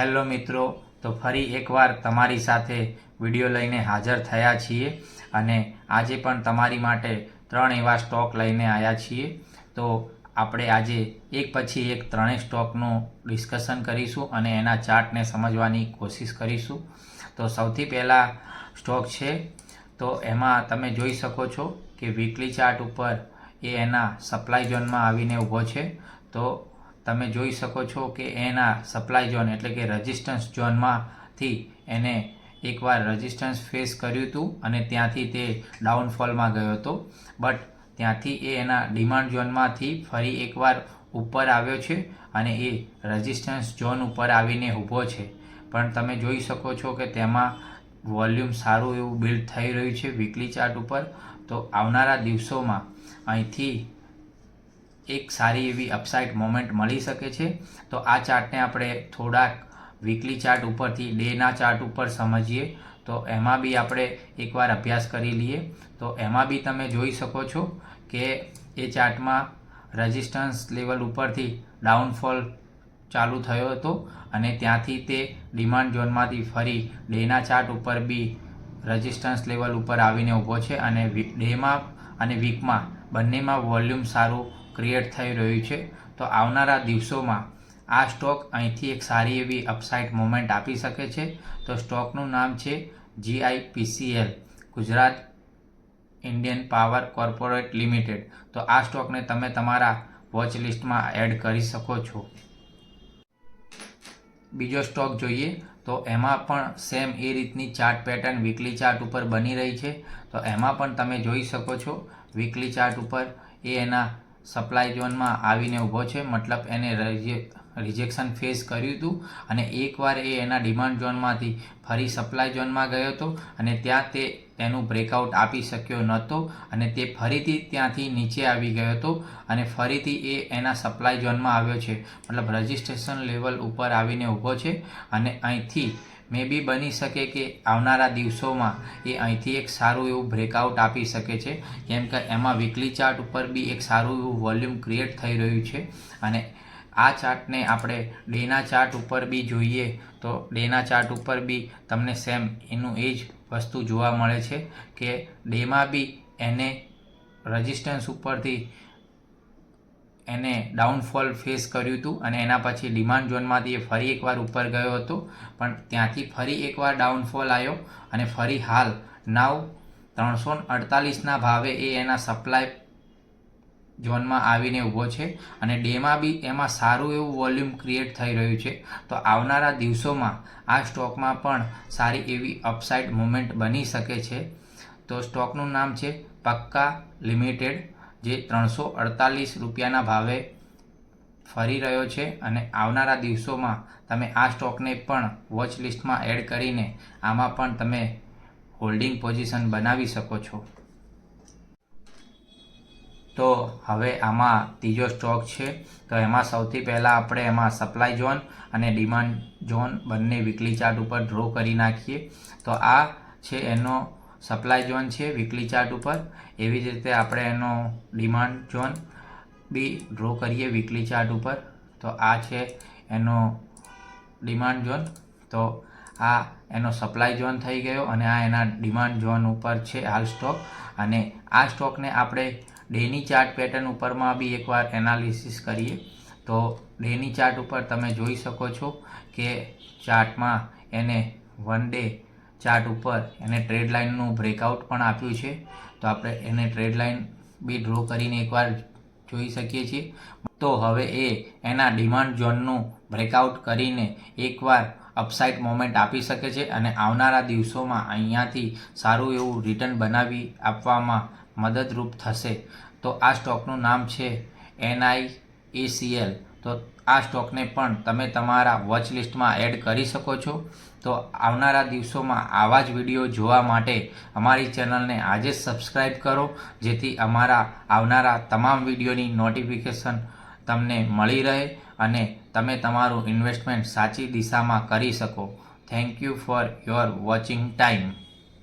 Hello મિત્રો, તો ફરી એકવાર તમારી સાથે વિડીયો લઈને હાજર થયા છીએ અને આજે પણ તમારી માટે 3 એવા સ્ટોક લઈને આવ્યા છીએ. તો આપણે આજે એક પછી એક ત્રણેય સ્ટોકનું ડિસ્કશન કરીશું અને એના ચાર્ટને સમજવાની કોશિશ કરીશું. તો સૌથી પહેલાં સ્ટોક છે, તો એમાં તમે જોઈ શકો છો કે વીકલી ચાર્ટ ઉપર એ એના સપ્લાય ઝોનમાં આવીને ઊભો છે. તો તમે જોઈ શકો છો કે એના સપ્લાય ઝોન એટલે કે રેઝિસ્ટન્સ ઝોનમાંથી એને એકવાર રેઝિસ્ટન્સ ફેસ કર્યું હતું અને ત્યાંથી તે ડાઉનફોલમાં ગયો હતો. બટ ત્યાંથી એ એના ડિમાન્ડ ઝોનમાંથી ફરી એકવાર ઉપર આવ્યો છે અને એ રેઝિસ્ટન્સ ઝોન ઉપર આવીને ઊભો છે. પણ તમે જોઈ શકો છો કે તેમાં વોલ્યુમ સારું એવું બિલ્ડ થઈ રહ્યું છે વીકલી ચાર્ટ ઉપર. તો આવનારા દિવસોમાં અહીંથી એક સારી એવી અપસાઇડ મોમેન્ટ મળી શકે છે. તો આ ચાર્ટને આપણે થોડાક વીકલી ચાર્ટ ઉપરથી ડેના ચાર્ટ ઉપર સમજીએ તો એમાં બી આપણે એકવાર અભ્યાસ કરી લઈએ. તો એમાં બી તમે જોઈ શકો છો કે એ ચાર્ટમાં રેઝિસ્ટન્સ લેવલ ઉપરથી ડાઉનફોલ ચાલુ થયો હતો અને ત્યાંથી તે ડિમાન્ડ ઝોનમાંથી ફરી ડેના ચાર્ટ ઉપર બી રેઝિસ્ટન્સ લેવલ ઉપર આવીને ઊભો છે અને ડેમાં અને વીકમાં બંનેમાં વોલ્યુમ સારું ક્રિએટ થઈ રહ્યું છે. તો આવનારા દિવસોમાં આ સ્ટોક અહીંથી એક સારી એવી અપસાઇડ મોમેન્ટ આપી શકે છે. તો સ્ટોકનું નામ છે GIPCL, Gujarat Indian power corporate limited. તો આ સ્ટોકને તમે તમારા વોચ લિસ્ટમાં એડ કરી શકો છો. બીજો સ્ટોક જોઈએ તો એમાં પણ સેમ એ રીતની ચાર્ટ પેટર્ન વીકલી ચાર્ટ ઉપર બની રહી છે. તો એમાં પણ તમે જોઈ શકો છો વીકલી ચાર્ટ ઉપર એ એના સપ્લાય ઝોનમાં આવીને ઊભો છે, મતલબ એને રિજેક્શન ફેસ કર્યું હતું અને એકવાર એ એના ડિમાન્ડ ઝોનમાંથી ફરી સપ્લાય ઝોનમાં ગયો હતો અને ત્યાં તે તેનું બ્રેકઆઉટ આપી શક્યો નહોતો અને તે ફરીથી ત્યાંથી નીચે આવી ગયો હતો અને ફરીથી એ એના સપ્લાય ઝોનમાં આવ્યો છે, મતલબ રજિસ્ટ્રેશન લેવલ ઉપર આવીને ઊભો છે. અને અહીંથી મે બી બની શકે કે આવનારા દિવસોમાં એ અહીંથી એક સારું એવું બ્રેકઆઉટ આપી શકે છે, કેમ કે એમાં વીકલી ચાર્ટ ઉપર બી એક સારું એવું વોલ્યુમ ક્રિએટ થઈ રહ્યું છે. અને આ ચાર્ટને આપણે ડેના ચાર્ટ ઉપર બી જોઈએ તો ડેના ચાર્ટ ઉપર બી તમને સેમ એનું એ જ વસ્તુ જોવા મળે છે કે ડેમાં બી એને રેઝિસ્ટન્સ ઉપરથી એને ડાઉનફોલ ફેસ કર્યું હતું અને એના પછી ડિમાન્ડ ઝોનમાંથી એ ફરી એકવાર ઉપર ગયો હતો, પણ ત્યાંથી ફરી એકવાર ડાઉનફોલ આવ્યો અને ફરી હાલ 348ના ભાવે એ એના સપ્લાય ઝોનમાં આવીને ઊભો છે અને ડેમાં બી એમાં સારું એવું વોલ્યુમ ક્રિએટ થઈ રહ્યું છે. તો આવનારા દિવસોમાં આ સ્ટોકમાં પણ સારી એવી અપસાઇડ મુવમેન્ટ બની શકે છે. તો સ્ટોકનું નામ છે પક્કા લિમિટેડ, જે 348 રૂપિયાના ભાવે ફરી રહ્યો છે અને આવનારા દિવસોમાં તમે આ સ્ટોકને પણ વોચ લિસ્ટમાં એડ કરીને આમાં પણ તમે હોલ્ડિંગ પોઝિશન બનાવી શકો છો. તો હવે આમાં ત્રીજો સ્ટોક છે. તો એમાં સૌથી પહેલાં આપણે એમાં સપ્લાય ઝોન અને ડિમાન્ડ ઝોન બંને વીકલી ચાર્ટ ઉપર ડ્રો કરી નાખીએ. તો આ છે એનો સપ્લાય ઝોન છે વીકલી ચાર્ટ ઉપર. એવી જ રીતે આપણે એનો ડિમાન્ડ ઝોન બી ડ્રો કરીએ વીકલી ચાર્ટ ઉપર. તો આ છે એનો ડિમાન્ડ ઝોન. તો આ એનો સપ્લાય ઝોન થઈ ગયો અને આ એના ડિમાન્ડ ઝોન ઉપર છે હાલ સ્ટોક. અને આ સ્ટોકને આપણે ડેની ચાર્ટ પેટર્ન ઉપરમાં બી એકવાર એનાલિસિસ કરીએ. તો ડેની ચાર્ટ ઉપર તમે જોઈ શકો છો કે ચાર્ટમાં એને 1 ડે ચાર્ટ ઉપર એને ટ્રેડ લાઇનનું બ્રેકઆઉટ પણ આપ્યું છે. તો આપણે એને ટ્રેડ લાઇન બી ડ્રો કરીને એકવાર જોઈ શકીએ છીએ. તો હવે એ એના ડિમાન્ડ ઝોનનું બ્રેકઆઉટ કરીને એકવાર અપસાઇડ મોમેન્ટ આપી શકે છે અને આવનારા દિવસોમાં અહીંયાથી સારું એવું રિટર્ન બનાવી આપવામાં મદદરૂપ થશે. તો આ સ્ટોકનું નામ છે NIACL. તો આ સ્ટોકને પણ તમે તમારા વોચ લિસ્ટમાં એડ કરી શકો છો. તો આવનારા દિવસોમાં આવા જ વિડીયો જોવા માટે અમારી ચેનલને આજે જ સબસ્ક્રાઈબ કરો, જેથી અમારા આવનારા તમામ વિડીયોની નોટિફિકેશન તમને મળી રહે અને તમે તમારું ઇન્વેસ્ટમેન્ટ સાચી દિશામાં કરી શકો. Thank you for your watching time.